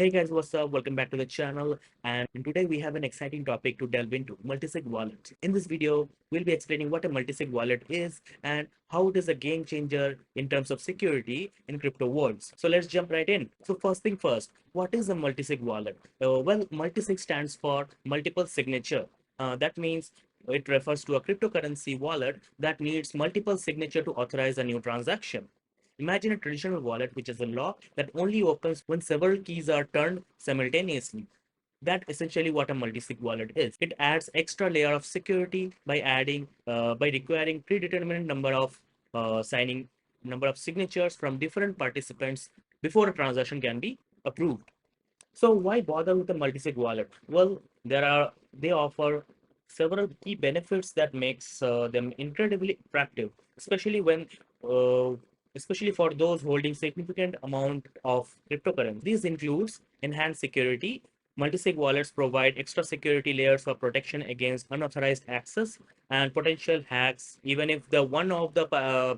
Hey guys, what's up? Welcome back to the channel. And today we have an exciting topic to delve into multisig wallet. In this video, we'll be explaining what a multisig wallet is and how it is a game changer in terms of security in crypto worlds. So let's jump right in. So first thing first, what is a multisig wallet? Well, multisig stands for multiple signature. That means it refers to a cryptocurrency wallet that needs multiple signature to authorize a new transaction. Imagine a traditional wallet, which is a lock that only opens when several keys are turned simultaneously. That essentially what a multi-sig wallet is. It adds extra layer of security by requiring predetermined signing number of signatures from different participants before a transaction can be approved. So why bother with a multi-sig wallet? Well, they offer several key benefits that makes them incredibly attractive, uh, especially for those holding significant amount of cryptocurrency. These includes enhanced security. Multi-sig wallets provide extra security layers for protection against unauthorized access and potential hacks. Even if the one of the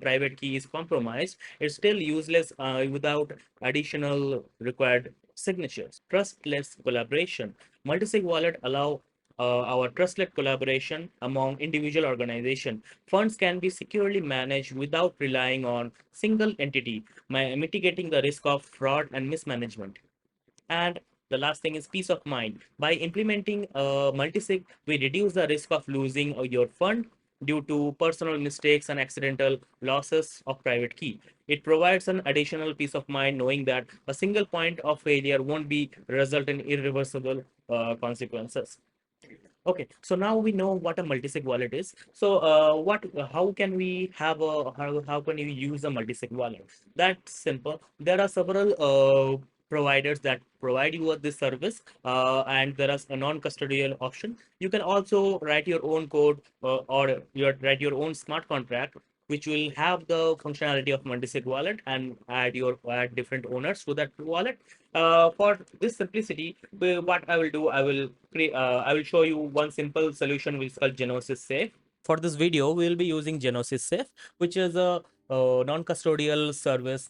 private key is compromised, it's still useless without additional required signatures. Trustless collaboration. Multisig wallet allow our trustless collaboration among individual organization. Funds can be securely managed without relying on single entity, mitigating the risk of fraud and mismanagement. And the last thing is peace of mind. By implementing multisig, we reduce the risk of losing your fund due to personal mistakes and accidental losses of private key. It provides an additional peace of mind knowing that a single point of failure won't be result in irreversible consequences. Okay, so now we know what a multisig wallet is. So, how can we how can you use a multisig wallet? That's simple. There are several providers that provide you with this service, and there is a non-custodial option. You can also write your own code write your own smart contract, which will have the functionality of multisig wallet and add different owners to that wallet. For this simplicity, what I will do, I will show you one simple solution which is called Genesis Safe. For this video, we will be using Genesis Safe, which is a non-custodial service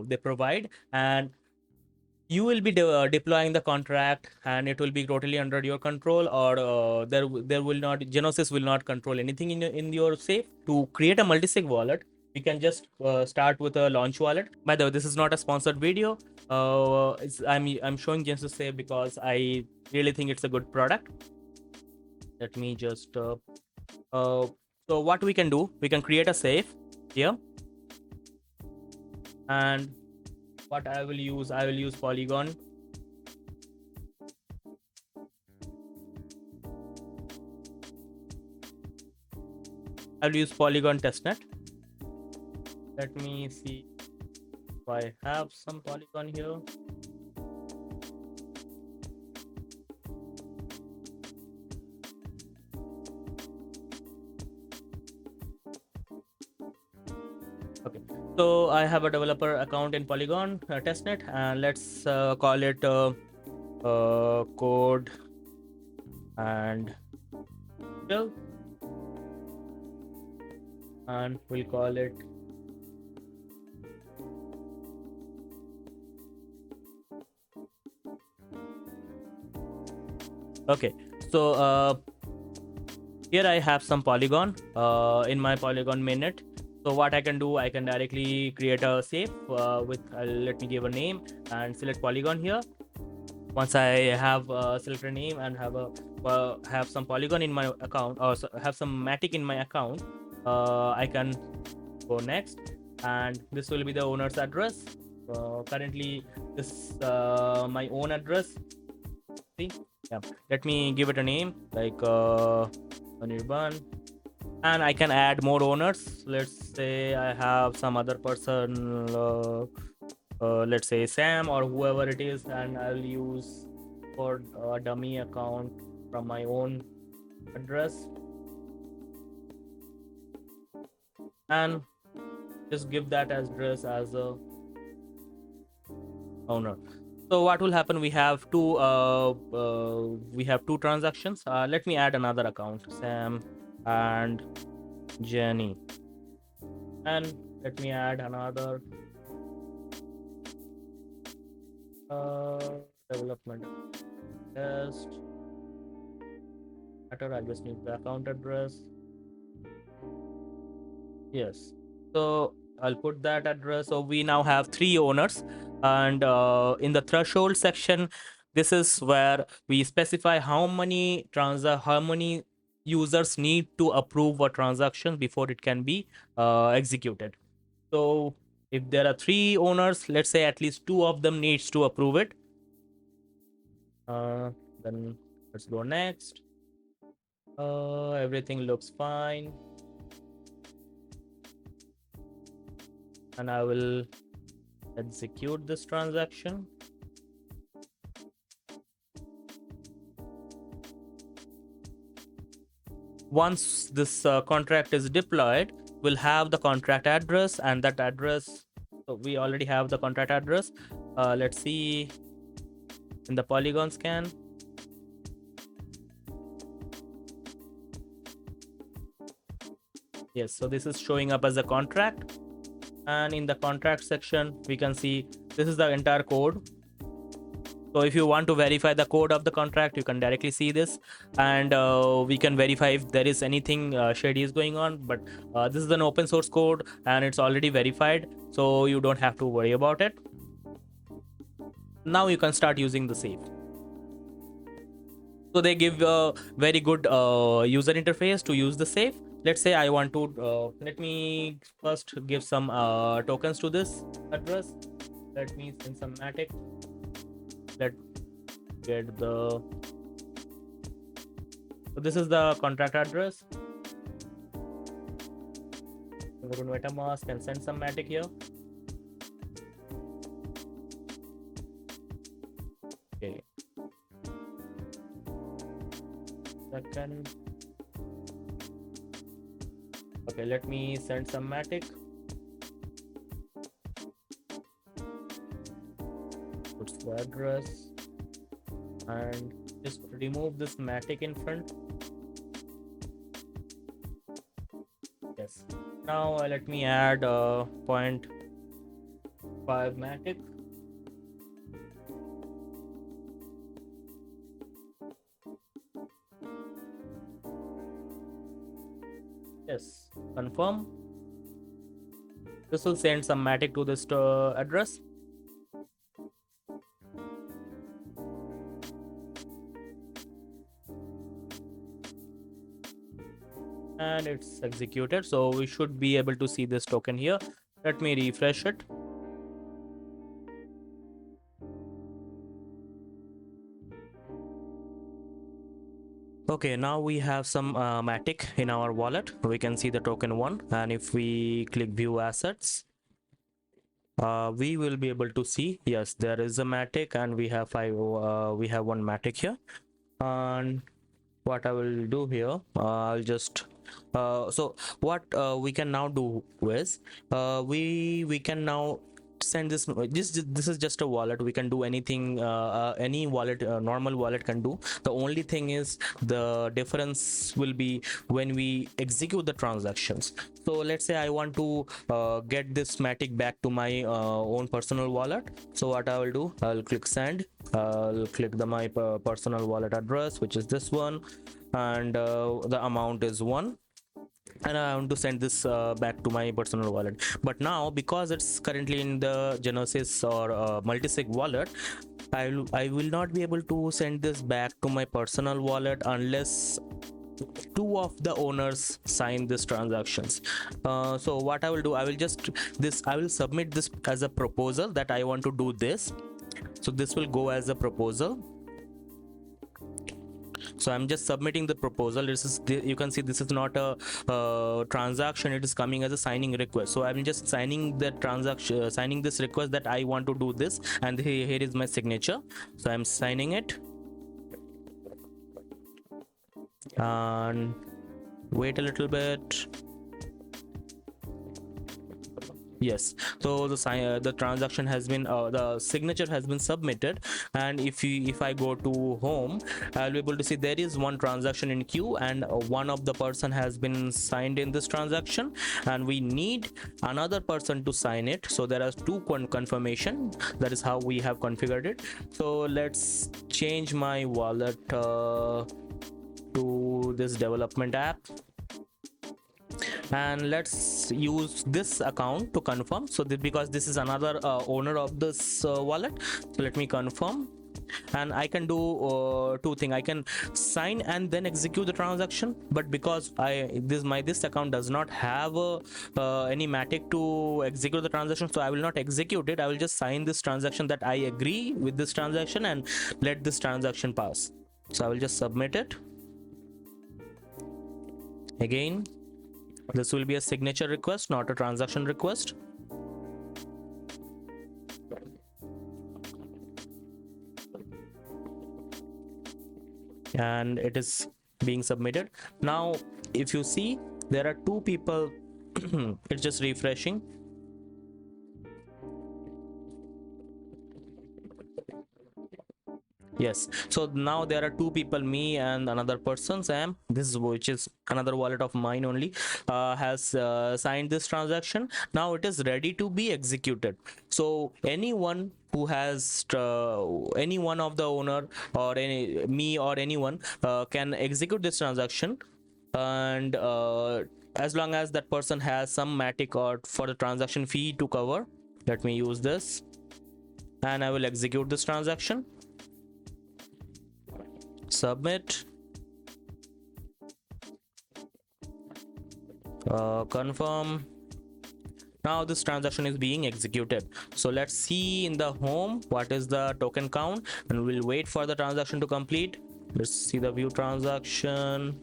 they provide, and you will be deploying the contract, and it will be totally under your control, or there will not Genesis will not control anything in your safe. To create a multisig wallet, we can just start with a launch wallet. By the way, this is not a sponsored video. I'm showing Genesis Safe because I really think it's a good product. Let me just uh, so what we can do, we can create a safe here, and what I will use Polygon. I will use Polygon testnet. Let me see if I have some Polygon here. Okay, so I have a developer account in Polygon testnet, and let's call it code and build, and we'll call it okay. So here I have some Polygon in my Polygon mainnet. So what I can do, I can directly create a safe with let me give a name and select Polygon here. Once I have selected a name and have some Polygon in my account, or have some Matic in my account, I can go next, and this will be the owner's address. Currently, this my own address. See, yeah. Let me give it a name like Anirban, and I can add more owners. Let's say I have some other person. Let's say Sam or whoever it is, and I'll use for a dummy account from my own address, and just give that address as a owner. So what will happen, we have two transactions. Let me add another account, Sam and Jenny, and let me add another uh, development test matter. I just need the account address. Yes. So I'll put that address. So we now have three owners, and in the threshold section, this is where we specify how many users need to approve a transaction before it can be executed. So if there are three owners, let's say at least two of them needs to approve it. Uh, then let's go next. Everything looks fine, and I will execute this transaction. Once this contract is deployed, we'll have the contract address, and that address, so we already have the contract address. Let's see in the polygon scan. Yes, so this is showing up as a contract, and in the contract section we can see this is the entire code. So if you want to verify the code of the contract, you can directly see this, and we can verify if there is anything shady is going on. But this is an open source code and it's already verified, so you don't have to worry about it. Now you can start using the safe. So they give a very good user interface to use the safe. Let's say I want to let me first give some tokens to this address. Let me send some matic. Let's get the, so this is the contract address. Go to MetaMask and send some matic here. Okay. Second. Okay, let me send some matic. Puts the address and just remove this matic in front. Yes. Now let me add 0.5 matic. Yes, confirm. This will send some matic to this address. And it's executed, so we should be able to see this token here. Let me refresh it. Okay, now we have some matic in our wallet. We can see the token 1, and if we click view assets, we will be able to see, yes, there is a matic, and we have we have one matic here. And what I will do here, I'll just so what we can now do is we can now send this is just a wallet. We can do anything, any wallet, normal wallet can do. The only thing is the difference will be when we execute the transactions. So let's say I want to get this matic back to my own personal wallet. So what I will do, I'll click send. I'll click the my personal wallet address, which is this one, and the amount is 1, and I want to send this back to my personal wallet. But now, because it's currently in the Genesis or multisig wallet, I will not be able to send this back to my personal wallet unless two of the owners sign these transactions. So what I will do, I will submit this as a proposal that I want to do this. So this will go as a proposal. So I'm just submitting the proposal. You can see this is not a transaction, it is coming as a signing request. So I'm just signing the transaction, signing this request that I want to do this, and here is my signature. So I'm signing it, and wait a little bit. Yes, so the transaction has been the signature has been submitted, and if I go to home, I'll be able to see there is one transaction in queue, and one of the person has been signed in this transaction, and we need another person to sign it. So there are two confirmation. That is how we have configured it. So let's change my wallet to this development app, and let's use this account to confirm. So because this is another owner of this wallet, so let me confirm. And I can do two things. I can sign and then execute the transaction, but because this account does not have any matic to execute the transaction, so I will not execute it. I will just sign this transaction that I agree with this transaction and let this transaction pass. So I will just submit it again. This will be a signature request, not a transaction request. And it is being submitted. Now, if you see, there are two people. It's just refreshing. Yes, so now there are two people, me and another person, Sam. This, which is another wallet of mine only, has signed this transaction. Now it is ready to be executed. So anyone who has any one of the owner or any me or anyone can execute this transaction, and as long as that person has some matic or for the transaction fee to cover. Let me use this, and I will execute this transaction. Submit, confirm. Now this transaction is being executed. So let's see in the home what is the token count, and we'll wait for the transaction to complete. Let's see the view transaction.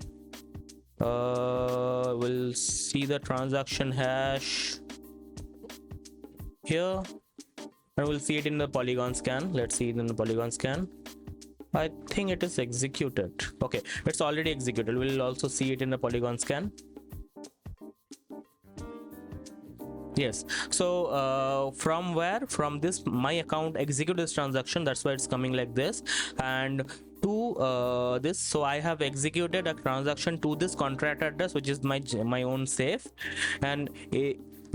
We'll see the transaction hash here, and we'll see it in the polygon scan. Let's see it in the polygon scan. I think it is executed. Okay, it's already executed. We'll also see it in the polygon scan. Yes, so from where, from this my account execute this transaction, that's why it's coming like this. And to this, so I have executed a transaction to this contract address, which is my own safe, and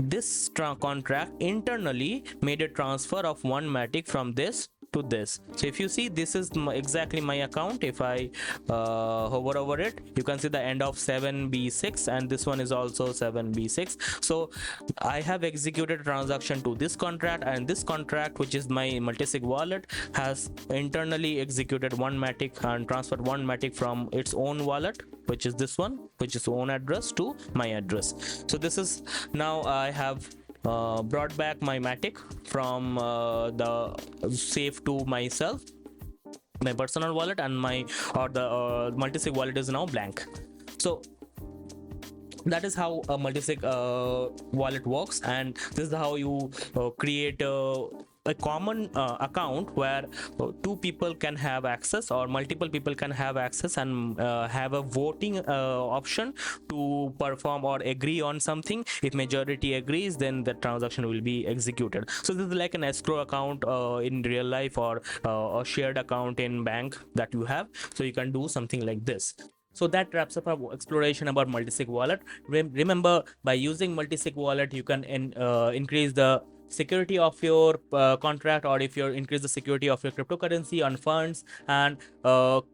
this contract internally made a transfer of one matic from this to this. So if you see, this is exactly my account. If I hover over it, you can see the end of 7B6, and this one is also 7B6. So I have executed a transaction to this contract, and this contract, which is my multisig wallet, has internally executed one matic and transferred one matic from its own wallet, which is this one, which is own address, to my address. So this is, now I have brought back my matic from the safe to myself, my personal wallet, and my the multisig wallet is now blank. So that is how a multisig wallet works, and this is how you create a common account where two people can have access, or multiple people can have access, and have a voting option to perform or agree on something. If majority agrees, then the transaction will be executed. So this is like an escrow account in real life, or a shared account in bank that you have. So you can do something like this. So that wraps up our exploration about multisig wallet. Remember, by using multisig wallet, you can increase the security of your contract, or if you increase the security of your cryptocurrency on funds, and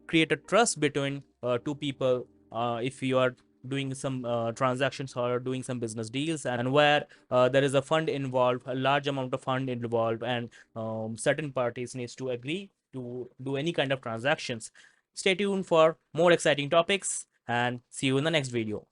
create a trust between two people if you are doing some transactions or doing some business deals, and where there is a fund involved, a large amount of fund involved, and certain parties needs to agree to do any kind of transactions. Stay tuned for more exciting topics, and see you in the next video.